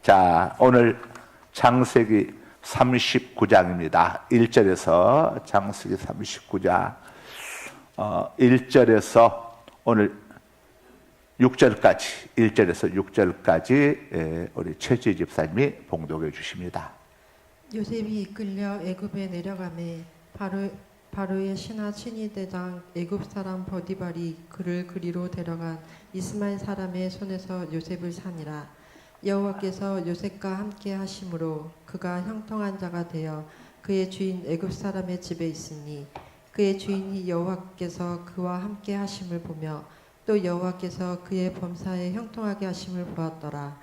자, 오늘 창세기 39장입니다. 1절에서 창세기 39장 1절에서 오늘 6절까지 1절에서 6절까지 우리 최지 집사님이 봉독해 주십니다. 요셉이 이끌려 애굽에 내려가매 바로의 신하 친위대장 애굽 사람 보디발이 그를 그리로 데려간 이스마엘 사람의 손에서 요셉을 사니라. 여호와께서 요셉과 함께 하심으로 그가 형통한 자가 되어 그의 주인 애굽 사람의 집에 있으니 그의 주인이 여호와께서 그와 함께 하심을 보며 또 여호와께서 그의 범사에 형통하게 하심을 보았더라.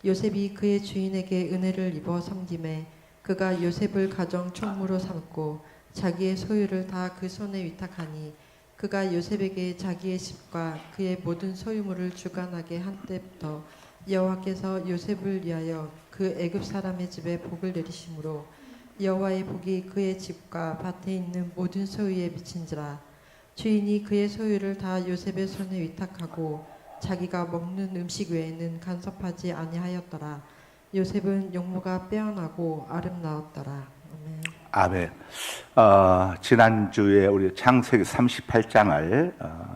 요셉이 그의 주인에게 은혜를 입어 섬김에 그가 요셉을 가정 총무로 삼고 자기의 소유를 다 그 손에 위탁하니 그가 요셉에게 자기의 집과 그의 모든 소유물을 주관하게 한 때부터 여호와께서 요셉을 위하여 그 애굽 사람의 집에 복을 내리심으로 여호와의 복이 그의 집과 밭에 있는 모든 소유에 미친지라. 주인이 그의 소유를 다 요셉의 손에 위탁하고 자기가 먹는 음식 외에는 간섭하지 아니하였더라. 요셉은 용모가 빼어나고 아름다웠더라. 아멘. 아멘. 지난주에 우리 창세기 38장을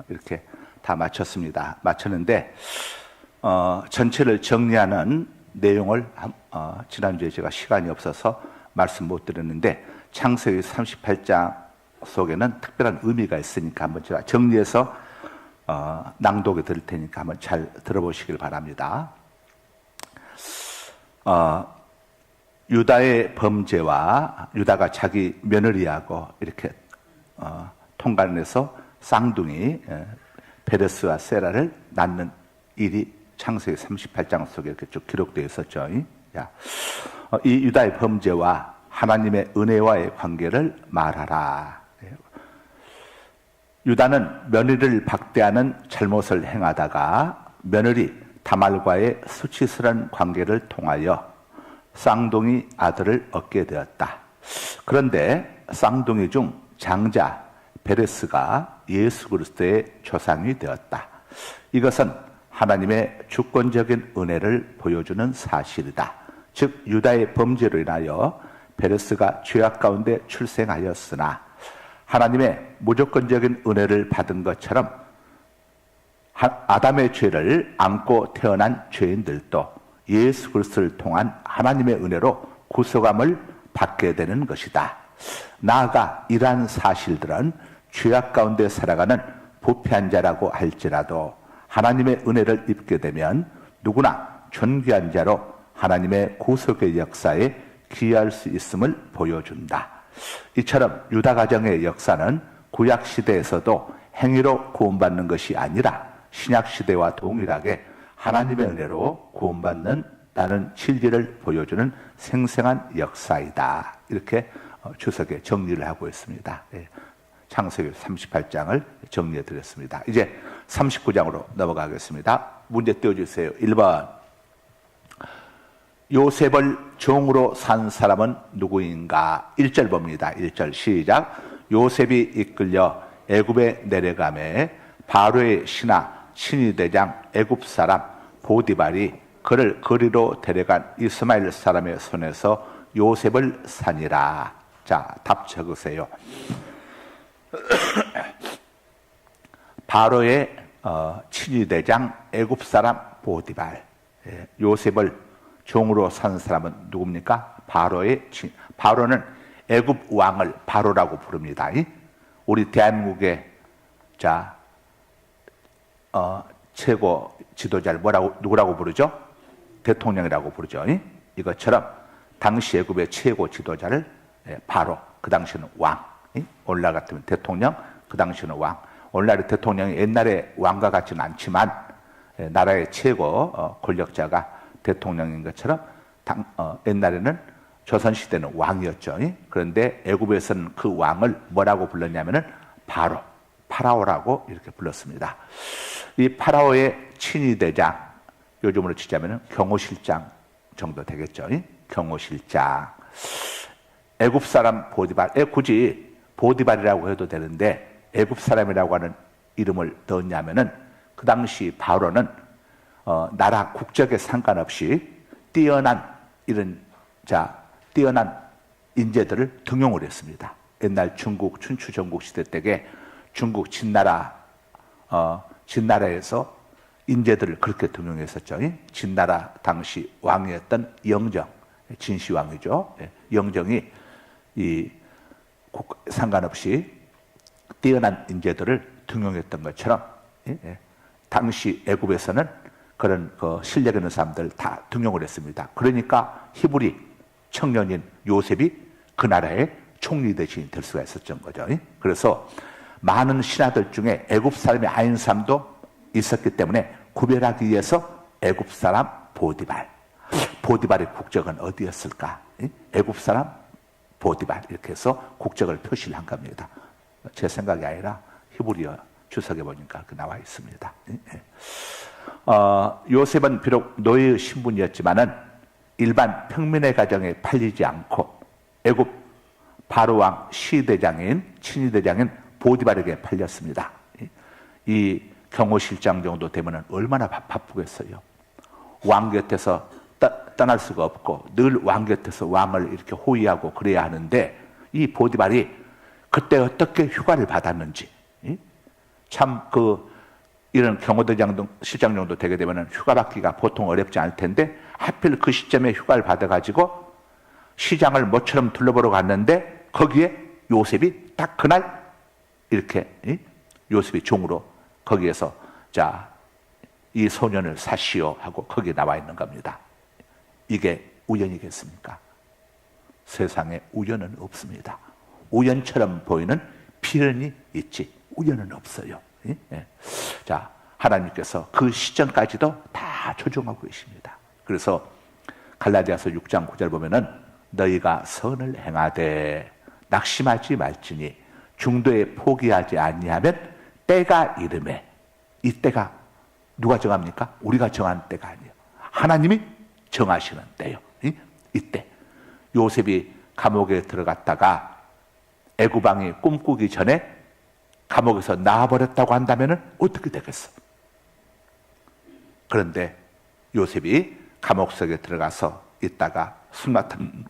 이렇게 다 마쳤습니다. 마쳤는데 전체를 정리하는 내용을 지난주에 제가 시간이 없어서 말씀 못 드렸는데 창세기 38장 속에는 특별한 의미가 있으니까 한번 제가 정리해서 낭독해 드릴 테니까 한번 잘 들어보시길 바랍니다. 유다의 범죄와 유다가 자기 며느리하고 이렇게 통관해서 쌍둥이 베레스와 세라를 낳는 일이 창세기 38장 속에 이렇게 쭉 기록되어 있었죠. 이 유다의 범죄와 하나님의 은혜와의 관계를 말하라. 유다는 며느리를 박대하는 잘못을 행하다가 며느리 다말과의 수치스러운 관계를 통하여 쌍둥이 아들을 얻게 되었다. 그런데 쌍둥이 중 장자 베레스가 예수 그리스도의 조상이 되었다. 이것은 하나님의 주권적인 은혜를 보여주는 사실이다. 즉 유다의 범죄로 인하여 베레스가 죄악 가운데 출생하였으나 하나님의 무조건적인 은혜를 받은 것처럼 아담의 죄를 안고 태어난 죄인들도 예수 그리스도를 통한 하나님의 은혜로 구속함을 받게 되는 것이다. 나아가 이러한 사실들은 죄악 가운데 살아가는 부패한 자라고 할지라도 하나님의 은혜를 입게 되면 누구나 존귀한 자로 하나님의 구속의 역사에 기여할 수 있음을 보여준다. 이처럼 유다 가정의 역사는 구약 시대에서도 행위로 구원받는 것이 아니라 신약 시대와 동일하게 하나님의 은혜로 구원받는다는 진리를 보여주는 생생한 역사이다. 이렇게 주석에 정리를 하고 있습니다. 창세기 38장을 정리해 드렸습니다. 이제 39장으로 넘어가겠습니다. 문제 띄워주세요. 1번. 요셉을 종으로 산 사람은 누구인가? 1절 봅니다. 1절 시작. 요셉이 이끌려 애굽에 내려가매 바로의 신하 친위대장 애굽 사람 보디발이 그를 거리로 데려간 이스마엘 사람의 손에서 요셉을 사니라. 자, 답 적으세요. 바로의 친위대장 애굽 사람 보디발. 요셉을 종으로 산 사람은 누굽니까? 바로는 애굽 왕을 바로라고 부릅니다. 우리 대한민국의 최고 지도자를 누구라고 부르죠? 대통령이라고 부르죠. 이것처럼 당시 애굽의 최고 지도자를 바로, 그 당시는 왕, 오늘날 같으면 대통령, 그 당시는 왕. 오늘날의 대통령이 옛날에 왕과 같지는 않지만 나라의 최고 권력자가 대통령인 것처럼 옛날에는 조선시대는 왕이었죠. 그런데 애굽에서는 그 왕을 뭐라고 불렀냐면은 파라오라고 이렇게 불렀습니다. 이 파라오의 친위대장, 요즘으로 치자면 경호실장 정도 되겠죠. 경호실장. 애굽 사람 보디발. 굳이 보디발이라고 해도 되는데 애굽 사람이라고 하는 이름을 넣었냐면은 그 당시 바로는 나라 국적에 상관없이 뛰어난 뛰어난 인재들을 등용을 했습니다. 옛날 중국 춘추 전국 시대 때에 중국 진나라에서 인재들을 그렇게 등용했었죠. 진나라 당시 왕이었던 영정, 진시황이죠. 영정이 상관없이 뛰어난 인재들을 등용했던 것처럼 당시 애굽에서는 그런 실력 있는 사람들 다 등용을 했습니다. 그러니까 히브리 청년인 요셉이 그 나라의 총리 대신이 될 수가 있었던 거죠. 그래서 많은 신하들 중에 애굽 사람이 아닌 사람도 있었기 때문에 구별하기 위해서 애굽 사람 보디발의 국적은 어디였을까? 애굽 사람 보디발 이렇게 해서 국적을 표시를 한 겁니다. 제 생각이 아니라 히브리어 주석에 보니까 그 나와 있습니다. 요셉은 비록 노예의 신분이었지만은 일반 평민의 가정에 팔리지 않고 애굽 바로왕 친위대장인 보디발에게 팔렸습니다. 이 경호실장 정도 되면은 얼마나 바쁘겠어요. 왕 곁에서 떠날 수가 없고 늘 왕 곁에서 왕을 이렇게 호위하고 그래야 하는데 이 보디발이 그때 어떻게 휴가를 받았는지 참 이런 경호대장 실장 정도 되게 되면은 휴가 받기가 보통 어렵지 않을 텐데 하필 그 시점에 휴가를 받아가지고 시장을 모처럼 둘러보러 갔는데 거기에 요셉이 딱 그날 이렇게 요셉이 종으로 거기에서 이 소년을 사시오 하고 거기에 나와 있는 겁니다. 이게 우연이겠습니까? 세상에 우연은 없습니다. 우연처럼 보이는 필연이 있지 우연은 없어요. 자, 하나님께서 그 시점까지도 다 조정하고 계십니다. 그래서 갈라디아서 6장 9절 보면은 너희가 선을 행하되 낙심하지 말지니 중도에 포기하지 아니하면 때가 이르매, 이 때가 누가 정합니까? 우리가 정한 때가 아니에요. 하나님이 정하시는 때요. 이때 요셉이 감옥에 들어갔다가 애굽 왕이 꿈꾸기 전에 감옥에서 나와버렸다고 한다면 어떻게 되겠어? 그런데 요셉이 감옥 속에 들어가서 있다가 술 맡은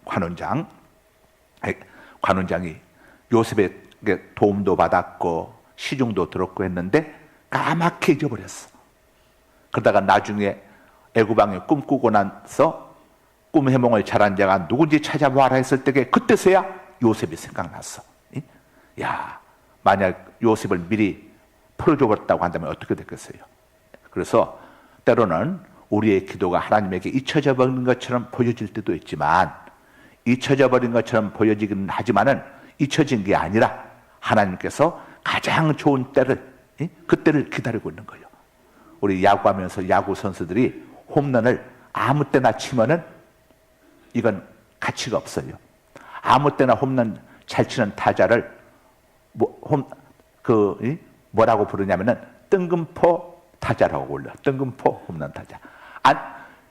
관원장이 요셉에게 도움도 받았고 시중도 들었고 했는데 까맣게 잊어버렸어. 그러다가 나중에 애굽 왕이 꿈꾸고 나서 꿈 해몽을 잘한 자가 누군지 찾아보아라 했을 때에 그때서야 요셉이 생각났어. 야, 만약 요셉을 미리 풀어줘 버렸다고 한다면 어떻게 됐겠어요? 그래서 때로는 우리의 기도가 하나님에게 잊혀져 버린 것처럼 보여질 때도 있지만 잊혀져 버린 것처럼 보여지기는 하지만은 잊혀진 게 아니라 하나님께서 가장 좋은 때를 그때를 기다리고 있는 거예요. 우리 야구하면서 야구 선수들이 홈런을 아무 때나 치면은 이건 가치가 없어요. 아무 때나 홈런 잘 치는 타자를 뭐라고 부르냐면은 뜬금포 타자라고 불러. 뜬금포 홈런 타자.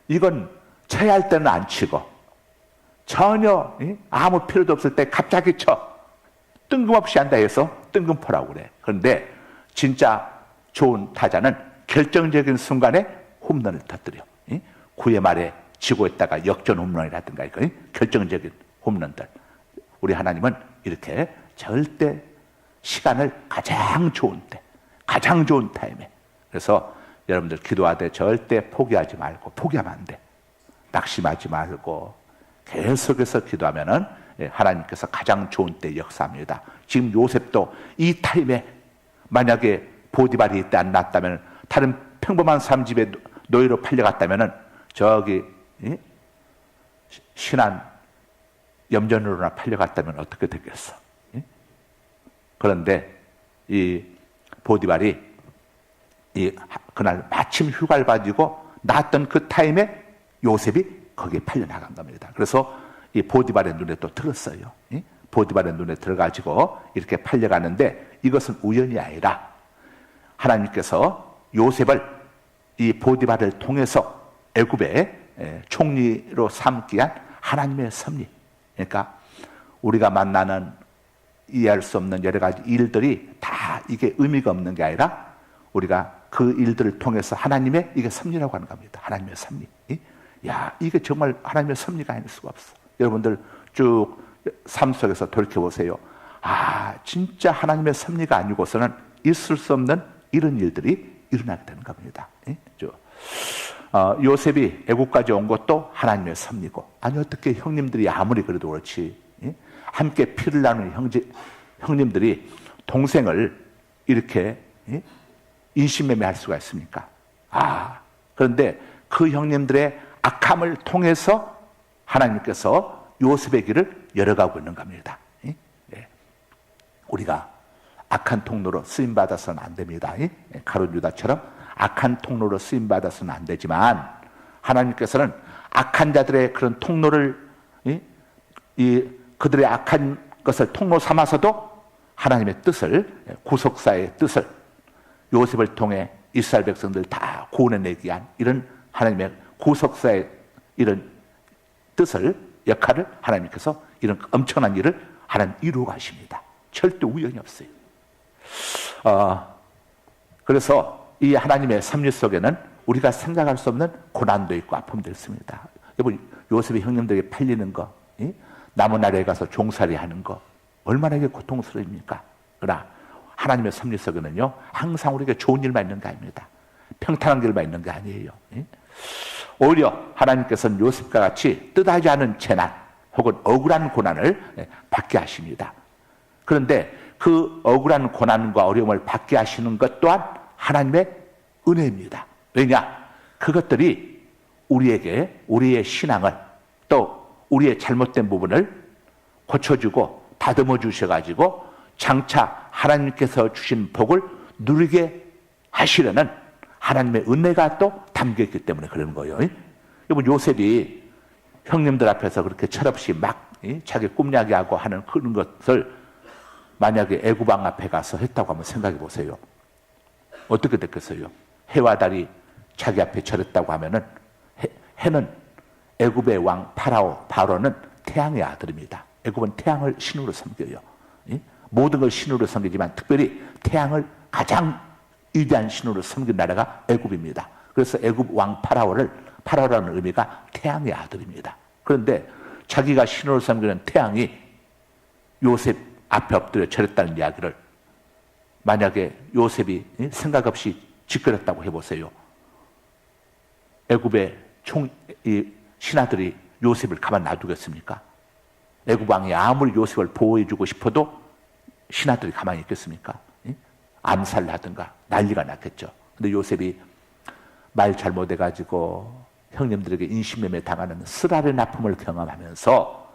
이건 쳐야 할 때는 안 치고 전혀 아무 필요도 없을 때 갑자기 쳐. 뜬금없이 한다 해서 뜬금포라고 그래. 그런데 진짜 좋은 타자는 결정적인 순간에 홈런을 터뜨려. 9회 말에 지고 있다가 역전 홈런이라든가 결정적인 홈런들. 우리 하나님은 이렇게 절대 시간을 가장 좋은 때, 가장 좋은 타임에. 그래서 여러분들 기도하되 절대 포기하지 말고, 포기하면 안 돼. 낙심하지 말고 계속해서 기도하면은 하나님께서 가장 좋은 때 역사합니다. 지금 요셉도 이 타임에 만약에 보디발이 이때 안 났다면, 다른 평범한 사람 집에 노예로 팔려갔다면은 저기 신한 염전으로나 팔려갔다면 어떻게 되겠어? 그런데 이 보디발이 그날 마침 휴가를 가지고 나왔던 그 타임에 요셉이 거기에 팔려나간 겁니다. 그래서 이 보디발의 눈에 또 들었어요. 보디발의 눈에 들어가지고 이렇게 팔려가는데 이것은 우연이 아니라 하나님께서 요셉을 이 보디발을 통해서 애굽의 총리로 삼기 위한 하나님의 섭리. 그러니까 우리가 만나는 이해할 수 없는 여러 가지 일들이 다 이게 의미가 없는 게 아니라 우리가 그 일들을 통해서 하나님의 이게 섭리라고 하는 겁니다. 하나님의 섭리. 야, 이게 정말 하나님의 섭리가 아닐 수가 없어. 여러분들 쭉 삶 속에서 돌이켜보세요. 아, 진짜 하나님의 섭리가 아니고서는 있을 수 없는 이런 일들이 일어나게 되는 겁니다. 요셉이 애국까지 온 것도 하나님의 섭리고, 아니 어떻게 형님들이 아무리 그래도 그렇지, 함께 피를 나누는 형님들이 동생을 이렇게 인신매매할 수가 있습니까? 그런데 그 형님들의 악함을 통해서 하나님께서 요셉의 길을 열어가고 있는 겁니다. 우리가 악한 통로로 쓰임받아서는 안 됩니다. 가룟 유다처럼 악한 통로로 쓰임받아서는 안 되지만, 하나님께서는 악한 자들의 그런 통로를, 그들의 악한 것을 통로 삼아서도 하나님의 뜻을, 구속사의 뜻을 요셉을 통해 이스라엘 백성들 다 구원해내기 위한 이런 하나님의 구속사의 이런 뜻을, 역할을 하나님께서 이런 엄청난 일을 하나님 이루어 가십니다. 절대 우연이 없어요. 그래서 이 하나님의 섭리 속에는 우리가 생각할 수 없는 고난도 있고 아픔도 있습니다. 여러분, 요셉이 형님들에게 팔리는 거, 남은 나라에 가서 종살이 하는 거, 얼마나 이게 고통스러웁니까? 그러나 하나님의 섭리 속에는요, 항상 우리에게 좋은 일만 있는 게 아닙니다. 평탄한 길만 있는 게 아니에요. 오히려 하나님께서는 요셉과 같이 뜻하지 않은 재난 혹은 억울한 고난을 받게 하십니다. 그런데 그 억울한 고난과 어려움을 받게 하시는 것 또한 하나님의 은혜입니다. 왜냐? 그것들이 우리에게 우리의 신앙을, 또 우리의 잘못된 부분을 고쳐주고 다듬어 주셔가지고 장차 하나님께서 주신 복을 누리게 하시려는 하나님의 은혜가 또 담겨있기 때문에 그러는 거예요. 여러분, 요셉이 형님들 앞에서 그렇게 철없이 막 자기 꿈야기하고 하는 그런 것을 만약에 애굽왕 앞에 가서 했다고 한번 생각해 보세요. 어떻게 됐겠어요? 해와 달이 자기 앞에 절했다고 하면은, 해는 애굽의 왕 바로는 태양의 아들입니다. 애굽은 태양을 신으로 섬겨요. 모든 걸 신으로 섬기지만 특별히 태양을 가장 위대한 신으로 섬긴 나라가 애굽입니다. 그래서 애굽 왕 파라오라는 의미가 태양의 아들입니다. 그런데 자기가 신으로 섬기는 태양이 요셉 앞에 엎드려 절했다는 이야기를 만약에 요셉이 생각 없이 짓거렸다고 해보세요. 애굽의 신하들이 요셉을 가만 놔두겠습니까? 애굽 왕이 아무리 요셉을 보호해주고 싶어도 신하들이 가만히 있겠습니까? 암살을 하든가 난리가 났겠죠. 근데 요셉이 말 잘못해가지고 형님들에게 인신매매 당하는 쓰라린 아픔을 경험하면서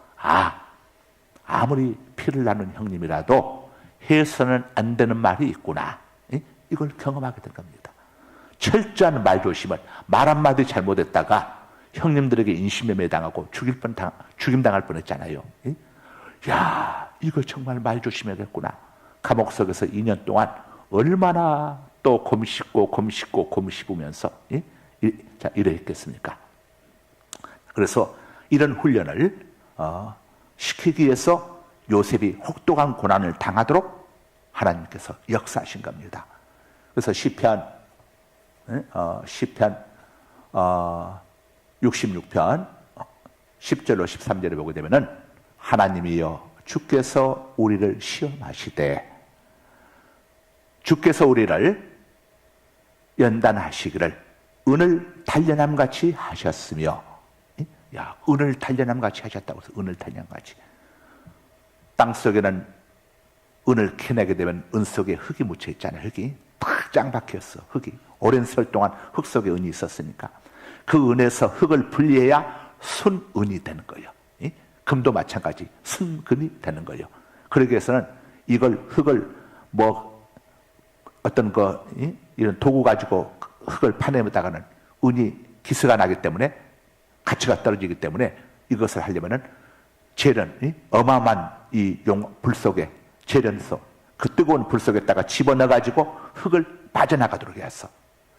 아무리 피를 나눈 형님이라도 해서는 안 되는 말이 있구나, 이걸 경험하게 된 겁니다. 철저한 말조심을, 말 한마디 잘못했다가 형님들에게 인신매매 당하고 죽임당할 뻔했잖아요. 야, 이거 정말 말 조심해야겠구나. 감옥 속에서 2년 동안 얼마나 또 곰씹으면서 이래 했겠습니까? 그래서 이런 훈련을 시키기 위해서 요셉이 혹독한 고난을 당하도록 하나님께서 역사하신 겁니다. 그래서 시편 66편 10절로 13절에 보게 되면은, 하나님이여 주께서 우리를 시험하시되 주께서 우리를 연단하시기를 은을 단련함같이 하셨으며, 은을 단련함같이 하셨다고 해서 은을 단련함같이, 땅속에는 은을 캐내게 되면 은 속에 흙이 묻혀 있잖아요. 흙이 딱 짱박혔어. 흙이 오랜 세월 동안 흙 속에 은이 있었으니까 그 은에서 흙을 분리해야 순은이 되는 거예요. 금도 마찬가지 순금이 되는 거예요. 그러기 위해서는 이걸 흙을 어떤 이런 도구 가지고 흙을 파내다가는 은이 기스가 나기 때문에 가치가 떨어지기 때문에 이것을 하려면은 재련, 어마어마한 이 불 속에 재련소, 그 뜨거운 불 속에다가 집어넣어 가지고 흙을 빠져나가도록 했어.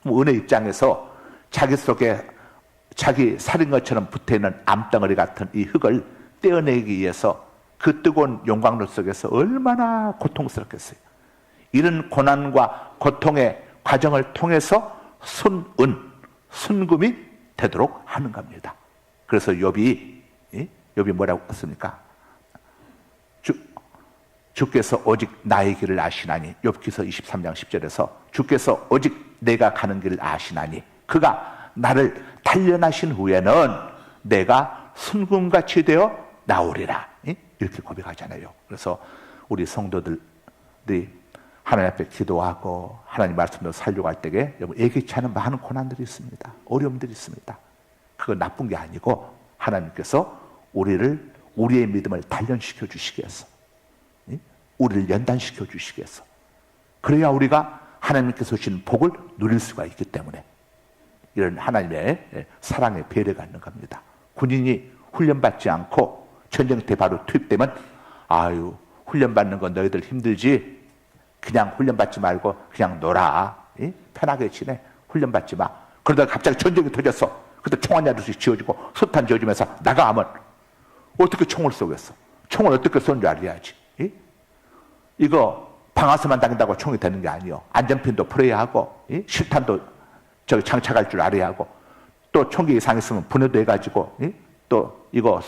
은의 입장에서 자기 속에 자기 살인 것처럼 붙어있는 암덩어리 같은 이 흙을 떼어내기 위해서 그 뜨거운 용광로 속에서 얼마나 고통스럽겠어요. 이런 고난과 고통의 과정을 통해서 순금이 되도록 하는 겁니다. 그래서 욥이 뭐라고 했습니까? 주께서 오직 나의 길을 아시나니, 욥기서 23장 10절에서 주께서 오직 내가 가는 길을 아시나니 그가 나를 단련하신 후에는 내가 순금같이 되어 나오리라, 이렇게 고백하잖아요. 그래서 우리 성도들이 하나님 앞에 기도하고 하나님 말씀으로 살려고 할 때에 여러분 예기치 않은 많은 고난들이 있습니다. 어려움들이 있습니다. 그건 나쁜 게 아니고 하나님께서 우리의 믿음을 단련시켜 주시기 위해서, 우리를 연단시켜 주시기 위해서, 그래야 우리가 하나님께서 주신 복을 누릴 수가 있기 때문에 이런 하나님의 사랑의 배려가 있는 겁니다. 군인이 훈련받지 않고 전쟁터에 바로 투입되면 아유, 훈련받는 건 너희들 힘들지, 그냥 훈련받지 말고 그냥 놀아, 편하게 지내, 훈련받지 마. 그러다가 갑자기 전쟁이 터졌어. 그때 총 한 자루씩 지어주고 소탄 지어주면서 나가 하면 어떻게 총을 쏘겠어? 총을 어떻게 쏜 줄 알아야지. 이거 방아쇠만 당긴다고 총이 되는 게 아니요. 안전핀도 풀어야 하고, 실탄도 장착할 줄 알아야 하고, 또 총기 이상 있으면 분해도 해가지고, 또 이거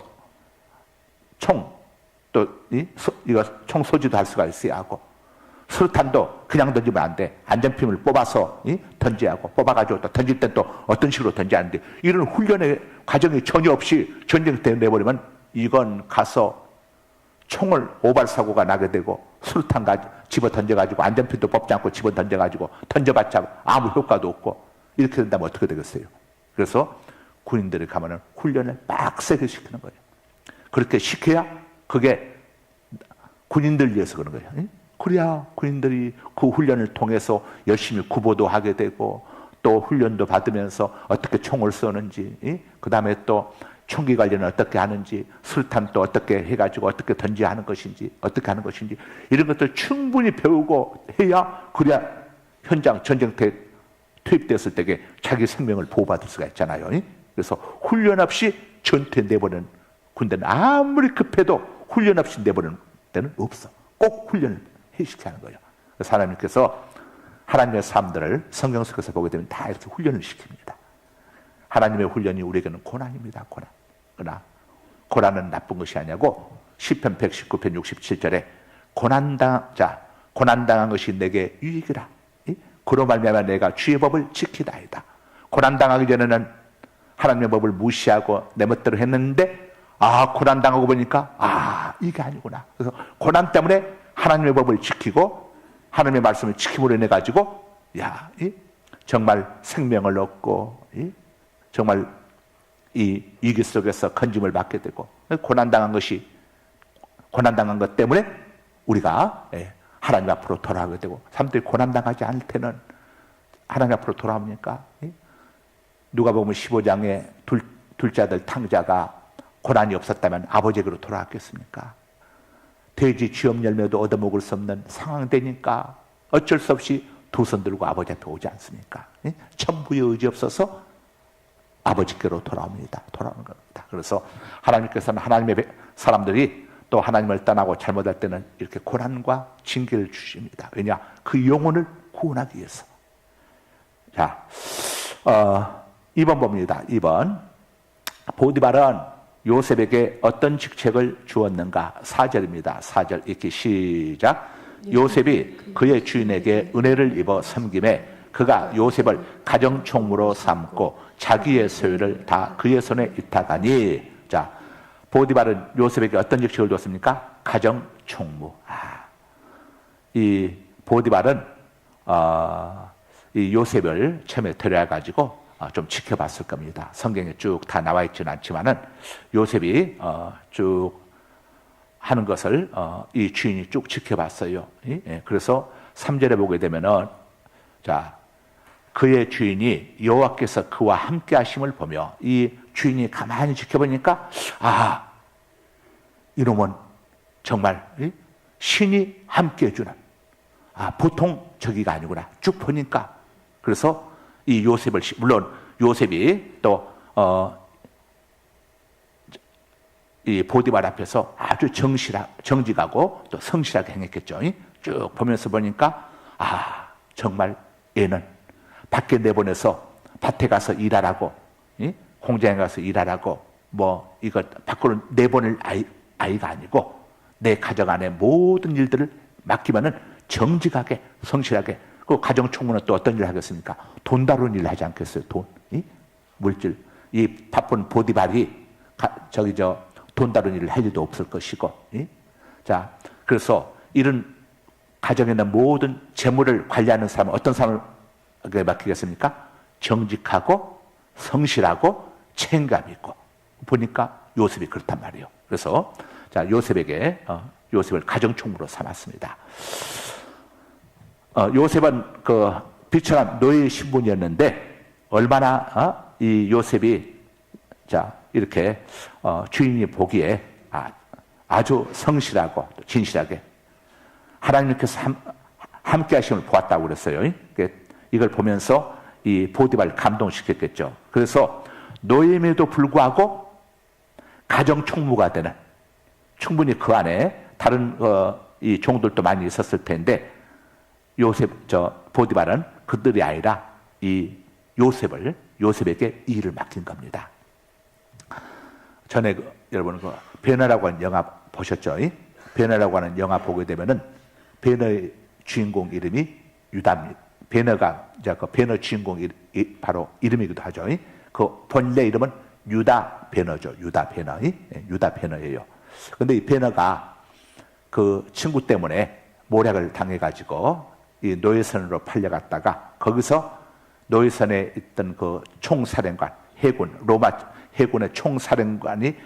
이거 총 소지도 할 수가 있어야 하고, 수류탄도 그냥 던지면 안 돼. 안전핀을 뽑아서 던져야 하고, 뽑아가지고 또 던질 땐 또 어떤 식으로 던져야 하는데, 이런 훈련의 과정이 전혀 없이 전쟁터에 내버리면 이건 가서 총을 오발사고가 나게 되고, 수류탄 집어 던져가지고 안전핀도 뽑지 않고 집어 던져가지고 던져봤자 아무 효과도 없고, 이렇게 된다면 어떻게 되겠어요? 그래서 군인들이 가면은 훈련을 빡세게 시키는 거예요. 그렇게 시켜야 그게 군인들 위해서 그런 거예요. 그래야 군인들이 그 훈련을 통해서 열심히 구보도 하게 되고, 또 훈련도 받으면서 어떻게 총을 쏘는지, 그 다음에 또 총기 관리는 어떻게 하는지, 술탄 또 어떻게 해가지고 어떻게 던져야 하는 것인지, 어떻게 하는 것인지, 이런 것들 충분히 배우고 해야, 그래야 현장 전쟁터에 투입됐을 때에 자기 생명을 보호받을 수가 있잖아요. 그래서 훈련 없이 전투에 내보내는 군대는 아무리 급해도 훈련 없이 내보내는 데는 없어. 꼭 훈련을 시켜야 하는 거예요. 그래서 하나님께서 하나님의 사람들을 성경 속에서 보게 되면 다 이렇게 훈련을 시킵니다. 하나님의 훈련이 우리에게는 고난입니다. 그러나 고난은 나쁜 것이 아니고 시편 119편 67절에 고난당한 것이 내게 유익이라. 그로 말미암아 내가 주의 법을 지키다이다. 고난당하기 전에는 하나님의 법을 무시하고 내 멋대로 했는데, 고난당하고 보니까 이게 아니구나. 그래서 고난 때문에 하나님의 법을 지키고 하나님의 말씀을 지킴으로 인해 가지고 정말 생명을 얻고, 정말 이 위기 속에서 건짐을 받게 되고, 고난당한 것 때문에 우리가 하나님 앞으로 돌아가게 되고, 사람들이 고난당하지 않을 때는 하나님 앞으로 돌아옵니까? 누가복음 15장에 둘째 아들 탕자가 고난이 없었다면 아버지에게로 돌아왔겠습니까? 돼지 쥐업 열매도 얻어먹을 수 없는 상황되니까 어쩔 수 없이 두 손 들고 아버지 앞에 오지 않습니까? 천부의 의지 없어서 아버지께로 돌아오는 겁니다. 그래서 하나님께서는 하나님의 사람들이 또 하나님을 떠나고 잘못할 때는 이렇게 고난과 징계를 주십니다. 왜냐? 그 영혼을 구원하기 위해서. 자, 2번 봅니다. 2번. 보디발은 요셉에게 어떤 직책을 주었는가? 4절입니다. 4절 읽기 시작. 요셉이 그의 주인에게 은혜를 입어 섬김에 그가 요셉을 가정총무로 삼고 자기의 소유를 다 그의 손에 위탁하니. 자, 보디발은 요셉에게 어떤 직책을 줬습니까? 가정총무. 이 보디발은 이 요셉을 처음에 데려가지고 좀 지켜봤을 겁니다. 성경에 쭉 다 나와 있지는 않지만은 요셉이 쭉 하는 것을 이 주인이 쭉 지켜봤어요. 그래서 3절에 보게 되면은, 자, 그의 주인이 여호와께서 그와 함께 하심을 보며, 이 주인이 가만히 지켜보니까 이놈은 정말 신이 함께 해주는, 보통 저기가 아니구나 쭉 보니까. 그래서 이 요셉을, 물론 요셉이 또 이 보디발 앞에서 아주 정직하고 또 성실하게 행했겠죠. 쭉 보면서 보니까 정말 얘는 밖에 내보내서 밭에 가서 일하라고, 공장에 가서 일하라고, 뭐 이거 밖으로 내보낼 아이가 아니고 내 가정 안에 모든 일들을 맡기면은 정직하게 성실하게. 그 가정 총무는 또 어떤 일을 하겠습니까? 돈 다루는 일을 하지 않겠어요? 돈, 물질. 이 바쁜 보디발이 돈 다루는 일을 할 일도 없을 것이고. 자, 그래서 이런 가정에 있는 모든 재물을 관리하는 사람은 어떤 사람에게 맡기겠습니까? 정직하고 성실하고 책임감 있고. 보니까 요셉이 그렇단 말이에요. 그래서 자, 요셉을 가정 총무로 삼았습니다. 요셉은 그 비천한 노예의 신분이었는데 얼마나 이 요셉이 이렇게 주인이 보기에 아주 성실하고 진실하게 하나님께서 함께 하심을 보았다고 그랬어요. 이걸 보면서 이 보디발을 감동시켰겠죠. 그래서 노예임에도 불구하고 가정 총무가 되는, 충분히 그 안에 다른 이 종들도 많이 있었을 텐데 보디발은 그들이 아니라 이 요셉에게 이 일을 맡긴 겁니다. 전에 여러분 베너라고 하는 영화 보셨죠? 베너라고 하는 영화 보게 되면은 베너의 주인공 이름이 유다입니다. 베너가 그 베너 주인공 바로 이름이기도 하죠. 그 본래 이름은 유다 베너죠. 유다 베너예요. 근데 이 베너가 그 친구 때문에 모략을 당해가지고 이 노예선으로 팔려갔다가 거기서 노예선에 있던 그 총사령관, 로마 해군의 총사령관이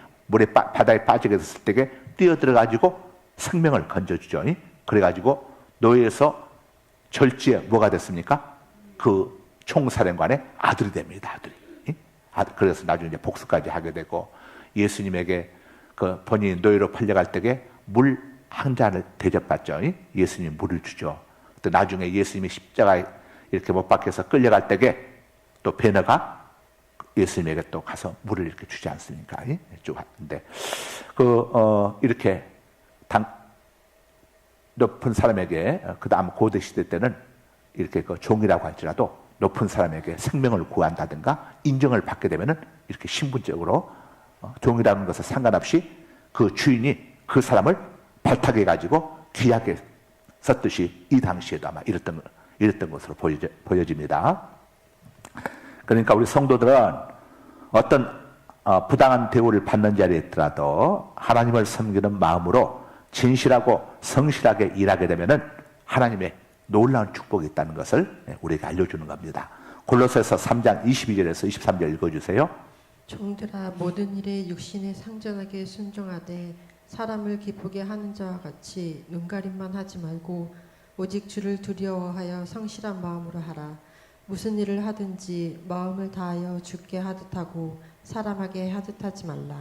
바다에 빠지게 됐을 때에 뛰어들어가지고 생명을 건져주죠. 그래가지고 노예에서 절지에 뭐가 됐습니까? 그 총사령관의 아들이 됩니다. 아들이. 그래서 나중에 이제 복수까지 하게 되고 예수님에게 그 본인이 노예로 팔려갈 때에 물 한 잔을 대접받죠. 예수님이 물을 주죠. 또 나중에 예수님이 십자가에 이렇게 못 박혀서 끌려갈 때에 또 베너가 예수님에게 또 가서 물을 이렇게 주지 않습니까? 쭉 하는데 이렇게 높은 사람에게 그 다음 고대 시대 때는 이렇게 그 종이라고 할지라도 높은 사람에게 생명을 구한다든가 인정을 받게 되면은 이렇게 신분적으로 종이라는 것에 상관없이 그 주인이 그 사람을 발탁해 가지고 귀하게 썼듯이 이 당시에도 아마 이랬던 것으로 보여집니다. 그러니까 우리 성도들은 어떤 부당한 대우를 받는 자리에 있더라도 하나님을 섬기는 마음으로 진실하고 성실하게 일하게 되면은 하나님의 놀라운 축복이 있다는 것을 우리에게 알려주는 겁니다. 골로새서 3장 22절에서 23절 읽어주세요. 종들아 모든 일에 육신에 상전하게 순종하되 사람을 기쁘게 하는 자와 같이 눈가림만 하지 말고 오직 주를 두려워하여 성실한 마음으로 하라. 무슨 일을 하든지 마음을 다하여 주께 하듯 하고 사람에게 하듯 하지 말라.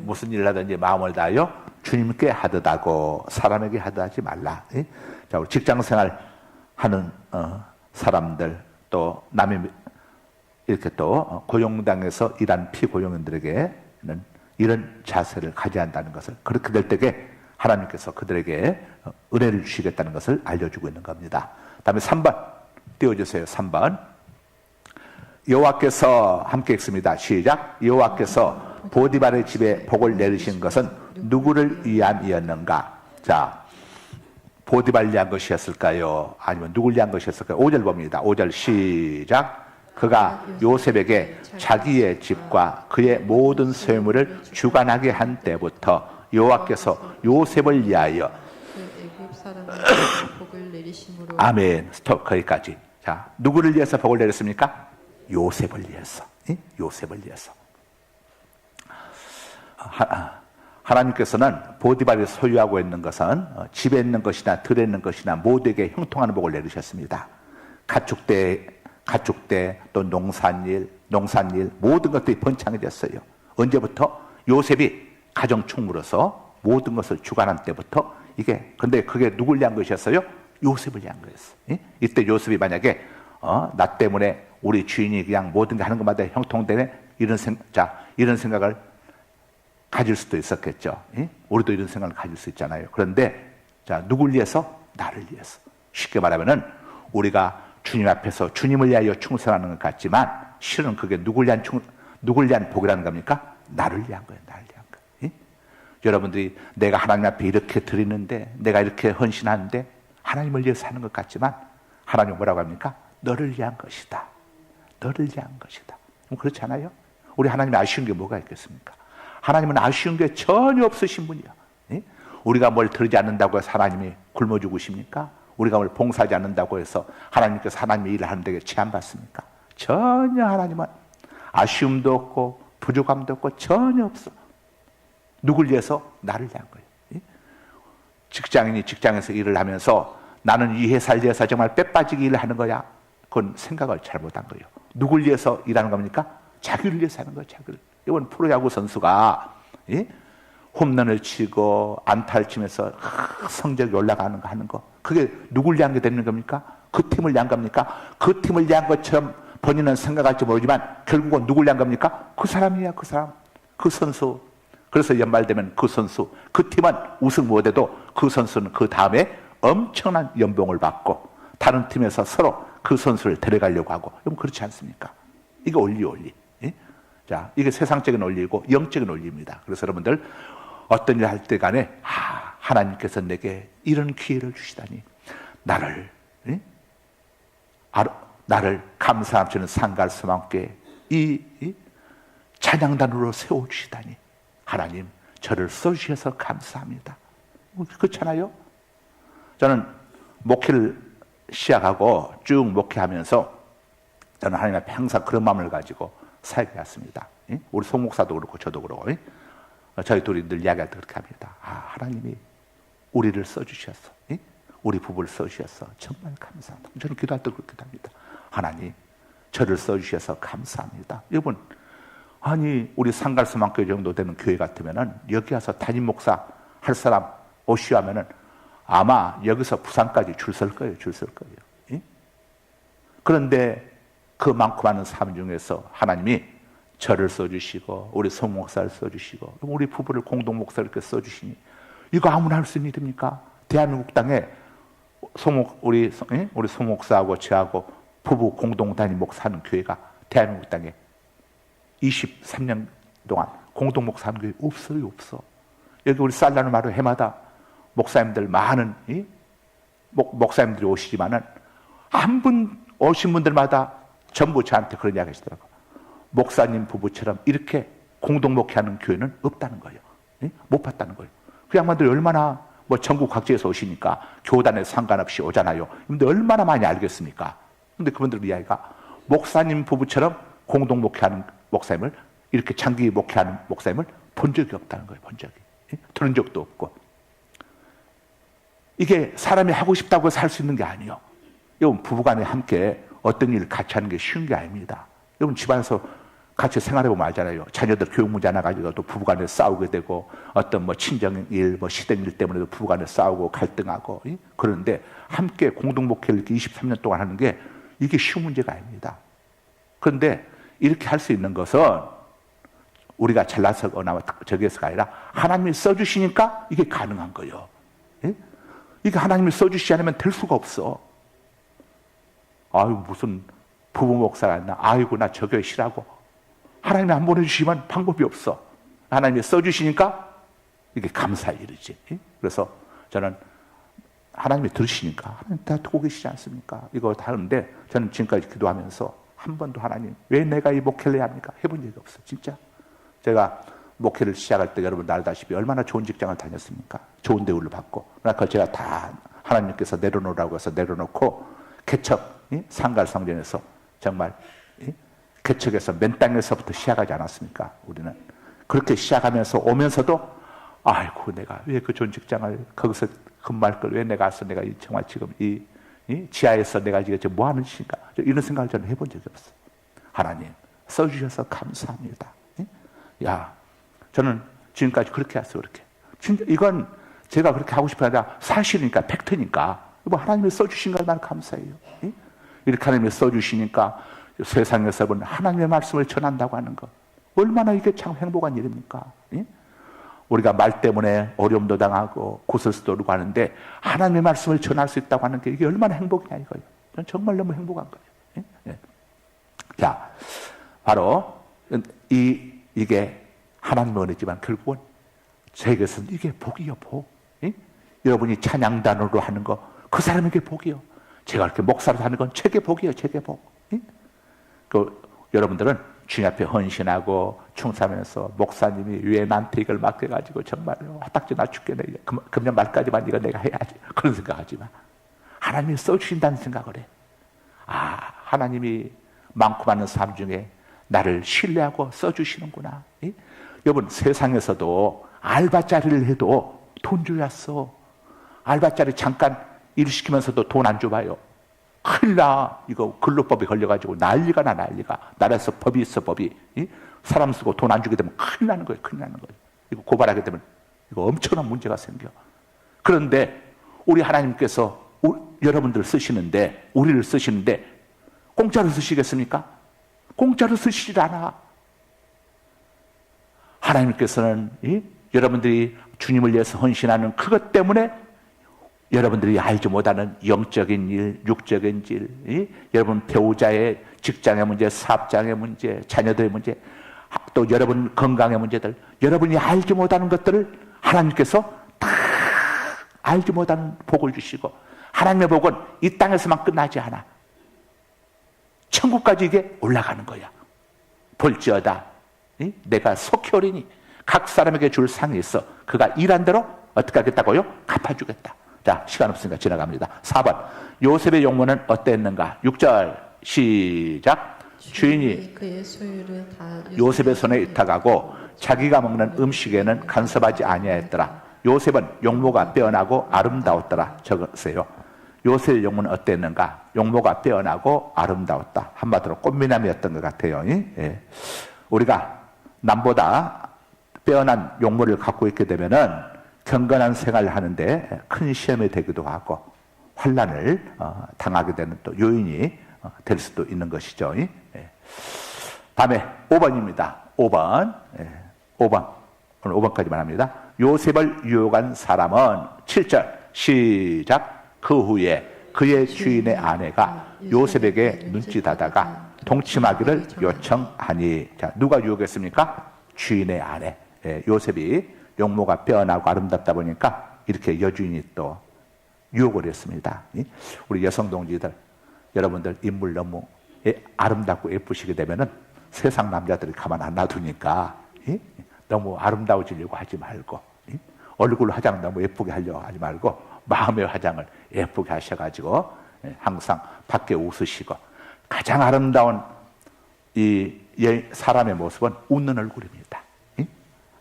무슨 일을 하든지 마음을 다하여 주님께 하듯 하고 사람에게 하듯 하지 말라. 자, 우리 직장생활 하는 사람들 또 남의 이렇게 또 고용당에서 일한 피고용인들에게는 이런 자세를 가져야 한다는 것을, 그렇게 될 때에 하나님께서 그들에게 은혜를 주시겠다는 것을 알려주고 있는 겁니다. 다음에 3번 띄워주세요. 3번 여호와께서 함께 읽습니다. 시작. 여호와께서 보디발의 집에 복을 내리신 것은 누구를 위함이었는가? 자, 보디발을 위한 것이었을까요? 아니면 누구를 위한 것이었을까요? 5절 봅니다. 5절 시작. 그가 요셉에게 자기의 집과 그의 모든 소유물을 주관하게 한 때부터 여호와께서 요셉을 위하여 애굽 사람에게 복을 내리심으로. 아멘. 스톱. 거기까지. 자, 누구를 위해서 복을 내렸습니까? 요셉을 위해서. 요셉을 위해서. 하나님께서는 보디발이 소유하고 있는 것은 집에 있는 것이나 들에 있는 것이나 모두에게 형통하는 복을 내리셨습니다. 가축대 또 농산일 모든 것들이 번창해졌어요. 언제부터? 요셉이 가정 총무로서 모든 것을 주관한 때부터 근데 그게 누굴 위한 것이었어요? 요셉을 위한 거였어. 이때 요셉이 만약에 나 때문에 우리 주인이 그냥 모든 게 하는 것마다 형통되네 이런 생각을 가질 수도 있었겠죠. 우리도 이런 생각을 가질 수 있잖아요. 그런데 자, 누굴 위해서? 나를 위해서. 쉽게 말하면은 우리가 주님 앞에서 주님을 위하여 충성하는 것 같지만 실은 그게 누굴 위한 복이라는 겁니까? 나를 위한 거예요. 나를 위한 거. 예? 여러분들이 내가 하나님 앞에 이렇게 드리는데, 내가 이렇게 헌신하는데 하나님을 위해서 하는 것 같지만 하나님은 뭐라고 합니까? 너를 위한 것이다. 너를 위한 것이다. 그렇지 않아요? 우리 하나님이 아쉬운 게 뭐가 있겠습니까? 하나님은 아쉬운 게 전혀 없으신 분이야. 예? 우리가 뭘 드리지 않는다고 해서 하나님이 굶어 죽으십니까? 우리가 뭘 봉사하지 않는다고 해서 하나님께서 하나님의 일을 하는 데에 제한받습니까? 전혀 하나님은 아쉬움도 없고 부족함도 없고 전혀 없어. 누굴 위해서? 나를 위한 거예요. 예? 직장인이 직장에서 일을 하면서 나는 이 회사를 위해서 정말 빼빠지게 일을 하는 거야. 그건 생각을 잘못한 거예요. 누굴 위해서 일하는 겁니까? 자기를 위해서 하는 거예요. 자기를. 이번 프로야구 선수가 예? 홈런을 치고 안타를 치면서 성적이 올라가는 거 하는 거, 그게 누굴 위한 게 되는 겁니까? 그 팀을 위한 겁니까? 그 팀을 위한 것처럼 본인은 생각할지 모르지만 결국은 누굴 위한 겁니까? 그 사람이야. 그 사람, 그 선수. 그래서 연말되면 그 선수, 그 팀은 우승 못해도 그 선수는 그 다음에 엄청난 연봉을 받고 다른 팀에서 서로 그 선수를 데려가려고 하고. 여러분 그렇지 않습니까? 이게 원리. 예? 자, 이게 세상적인 원리이고 영적인 원리입니다. 그래서 여러분들 어떤 일 할 때 간에 하나님께서 내게 이런 기회를 주시다니 나를 예? 나를 감사함 주는 상갈섬 함께 이 찬양단으로 세워주시다니 하나님 저를 써주셔서 감사합니다. 그렇잖아요. 저는 목회를 시작하고 쭉 목회하면서 저는 하나님 앞에 항상 그런 마음을 가지고 살게 왔습니다. 예? 우리 송 목사도 그렇고 저도 그렇고 예? 저희 둘이 늘 이야기할 때 그렇게 합니다. 하나님이 우리를 써주셨어. 예? 우리 부부를 써주셨어. 정말 감사합니다. 저는 기도할 때 그렇게 합니다. 하나님 저를 써주셔서 감사합니다. 여러분 아니 우리 상갈서만교회 정도 되는 교회 같으면은 여기 와서 담임 목사 할 사람 오시오 하면은 아마 여기서 부산까지 줄 설 거예요. 예? 그런데 그 많고 많은 삶 중에서 하나님이 저를 써주시고 우리 송 목사를 써주시고 우리 부부를 공동 목사를 이렇게 써주시니 이거 아무나 할 수 있는 일입니까? 대한민국 땅에 우리 송 목사하고 저하고 부부 공동 담임 목사하는 교회가 대한민국 땅에 23년 동안 공동 목사하는 교회 없어요. 없어. 여기 우리 살라는 마루 해마다 목사님들 많은 목사님들이 오시지만은 한 분 오신 분들마다 전부 저한테 그런 이야기 하시더라고요. 목사님 부부처럼 이렇게 공동 목회하는 교회는 없다는 거예요. 못 봤다는 거예요. 그 양반들이 얼마나 전국 각지에서 오시니까 교단에 상관없이 오잖아요. 근데 얼마나 많이 알겠습니까? 근데 그분들 이야기가 목사님 부부처럼 공동 목회하는 목사님을 이렇게 장기 목회하는 목사님을 본 적이 없다는 거예요. 본 적이. 들은 적도 없고. 이게 사람이 하고 싶다고 해서 할 수 있는 게 아니에요. 여러분 부부간에 함께 어떤 일을 같이 하는 게 쉬운 게 아닙니다. 여러분 집안에서 같이 생활해보면 알잖아요. 자녀들 교육 문제 하나 가지고 또 부부간에 싸우게 되고 어떤 친정일, 시댁일 때문에도 부부간에 싸우고 갈등하고 그러는데 함께 공동 목회를 이렇게 23년 동안 하는 게 이게 쉬운 문제가 아닙니다. 그런데 이렇게 할 수 있는 것은 우리가 잘나서거나 저기에서가 아니라 하나님이 써주시니까 이게 가능한 거예요. 예? 이게 하나님이 써주시지 않으면 될 수가 없어. 아유 무슨 부부 목사가 있나? 아이고 나 저 교회 싫어하고. 하나님이 안 보내주시면 방법이 없어. 하나님이 써주시니까 이게 감사의 일이지. 예? 그래서 저는 하나님이 들으시니까 하나님 다 듣고 계시지 않습니까? 이거 다 하는데 저는 지금까지 기도하면서 한 번도 하나님 왜 내가 이 목회를 해야 합니까? 해본 적이 없어. 진짜 제가 목회를 시작할 때 여러분 알다시피 얼마나 좋은 직장을 다녔습니까? 좋은 대우를 받고. 그러나 그걸 제가 다 하나님께서 내려놓으라고 해서 내려놓고 개척 상갈성전에서 정말 개척에서 맨 땅에서부터 시작하지 않았습니까? 우리는 그렇게 시작하면서 오면서도 아이고 내가 왜 그 좋은 직장을 거기서 근무할 걸 왜 내가 와서 내가 정말 지금 이 지하에서 내가 지금 뭐 하는 짓인가 이런 생각을 저는 해본 적이 없어요. 하나님 써주셔서 감사합니다. 야 저는 지금까지 그렇게 했어요. 그렇게 진짜 이건 제가 그렇게 하고 싶은 게 아니라 사실이니까 팩트니까 하나님이 써주신 걸 나는 감사해요. 이렇게 하나님이 써주시니까 세상에서 본 하나님의 말씀을 전한다고 하는 것 얼마나 이게 참 행복한 일입니까? 우리가 말 때문에 어려움도 당하고 고설수도 오르고 하는데 하나님의 말씀을 전할 수 있다고 하는 게 이게 얼마나 행복이냐 이거예요. 저는 정말 너무 행복한 거예요. 자, 바로 이게 하나님의 은혜지만 결국은 저에게서는 이게 복이요, 복. 예? 여러분이 찬양단으로 하는 거, 그 사람에게 복이요. 제가 이렇게 목사로 하는 건 제게 복이요, 제게 복. 예? 여러분들은 주님 앞에 헌신하고 충성하면서 목사님이 왜 나한테 이걸 맡겨가지고 정말 화딱지 나 죽겠네. 금년 말까지만 이거 내가 해야지. 그런 생각하지 마. 하나님이 써주신다는 생각을 해. 하나님이 많고 많은 삶 중에 나를 신뢰하고 써주시는구나. 예? 여러분, 세상에서도 알바자리를 해도 돈 줘야 써. 알바자리 잠깐 일 시키면서도 돈 안 줘봐요. 큰일 나. 이거 근로법에 걸려가지고 난리가 나, 난리가. 나라에서 법이 있어, 법이. 예? 사람 쓰고 돈 안 주게 되면 큰일 나는 거예요, 큰일 나는 거예요. 이거 고발하게 되면 이거 엄청난 문제가 생겨. 그런데 우리 하나님께서 여러분들 쓰시는데, 우리를 쓰시는데 공짜로 쓰시겠습니까? 공짜로 쓰시질 않아. 하나님께서는 여러분들이 주님을 위해서 헌신하는 그것 때문에 여러분들이 알지 못하는 영적인 일, 육적인 일, 여러분 배우자의 직장의 문제, 사업장의 문제, 자녀들의 문제, 또 여러분 건강의 문제들, 여러분이 알지 못하는 것들을 하나님께서 다 알지 못하는 복을 주시고, 하나님의 복은 이 땅에서만 끝나지 않아. 천국까지 이게 올라가는 거야. 볼지어다 내가 속히 오리니 각 사람에게 줄 상이 있어. 그가 일한 대로 어떻게 하겠다고요? 갚아주겠다. 자, 시간 없으니까 지나갑니다. 4번, 요셉의 용모는 어땠는가? 6절 시작. 주인이 그의 소유를 다 요셉의 손에 위탁하고 자기가 먹는 음식에는 간섭하지 아니하였더라. 요셉은 용모가 빼어나고 아름다웠더라. 적으세요. 요셉의 용모는 어땠는가? 용모가 빼어나고 아름다웠다. 한마디로 꽃미남이었던 것 같아요. 예. 우리가 남보다 빼어난 용모를 갖고 있게 되면은 경건한 생활을 하는데 큰 시험이 되기도 하고 환난을 당하게 되는 또 요인이 될 수도 있는 것이죠. 예. 다음에 5번입니다. 5번. 5번. 오늘 5번까지만 합니다. 요셉을 유혹한 사람은 7절 시작. 그 후에 그의 주인의 아내가 요셉에게 눈짓하다가 동침하기를 요청하니. 자, 누가 유혹했습니까? 주인의 아내. 요셉이 용모가 빼어나고 아름답다 보니까 이렇게 여주인이 또 유혹을 했습니다. 우리 여성 동지들, 여러분들 인물 너무 아름답고 예쁘시게 되면은 세상 남자들이 가만 안 놔두니까 너무 아름다워지려고 하지 말고, 얼굴 화장 너무 예쁘게 하려고 하지 말고 마음의 화장을 예쁘게 하셔가지고 항상 밖에 웃으시고, 가장 아름다운 이 사람의 모습은 웃는 얼굴입니다.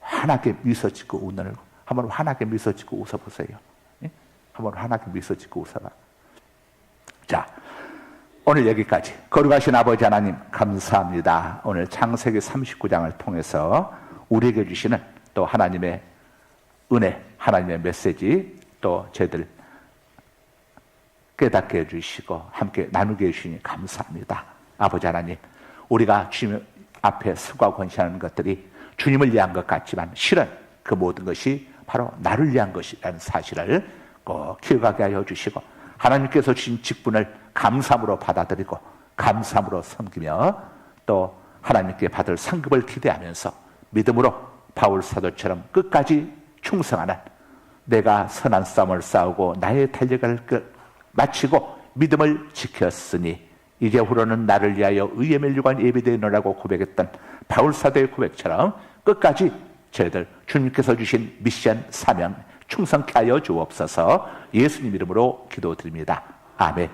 환하게 미소 짓고 웃는 얼굴. 한번 환하게 미소 짓고 웃어보세요. 한번 환하게 미소 짓고 웃어봐. 자, 오늘 여기까지. 거룩하신 아버지 하나님 감사합니다. 오늘 창세기 39장을 통해서 우리에게 주시는 또 하나님의 은혜, 하나님의 메시지 또 저희들 깨닫게 해주시고 함께 나누게 해주시니 감사합니다. 아버지 하나님, 우리가 주님 앞에 서고 헌신하는 것들이 주님을 위한 것 같지만 실은 그 모든 것이 바로 나를 위한 것이라는 사실을 꼭 기억하게 하여 주시고, 하나님께서 주신 직분을 감사함으로 받아들이고 감사함으로 섬기며 또 하나님께 받을 상급을 기대하면서 믿음으로 바울 사도처럼 끝까지 충성하는, 내가 선한 싸움을 싸우고 나의 달력을 마치고 믿음을 지켰으니 이제후로는 나를 위하여 의의 멸류관 예비되노라고 고백했던 바울 사도의 고백처럼 끝까지 저희들 주님께서 주신 미션 사명 충성케 하여 주옵소서. 예수님 이름으로 기도드립니다. 아멘.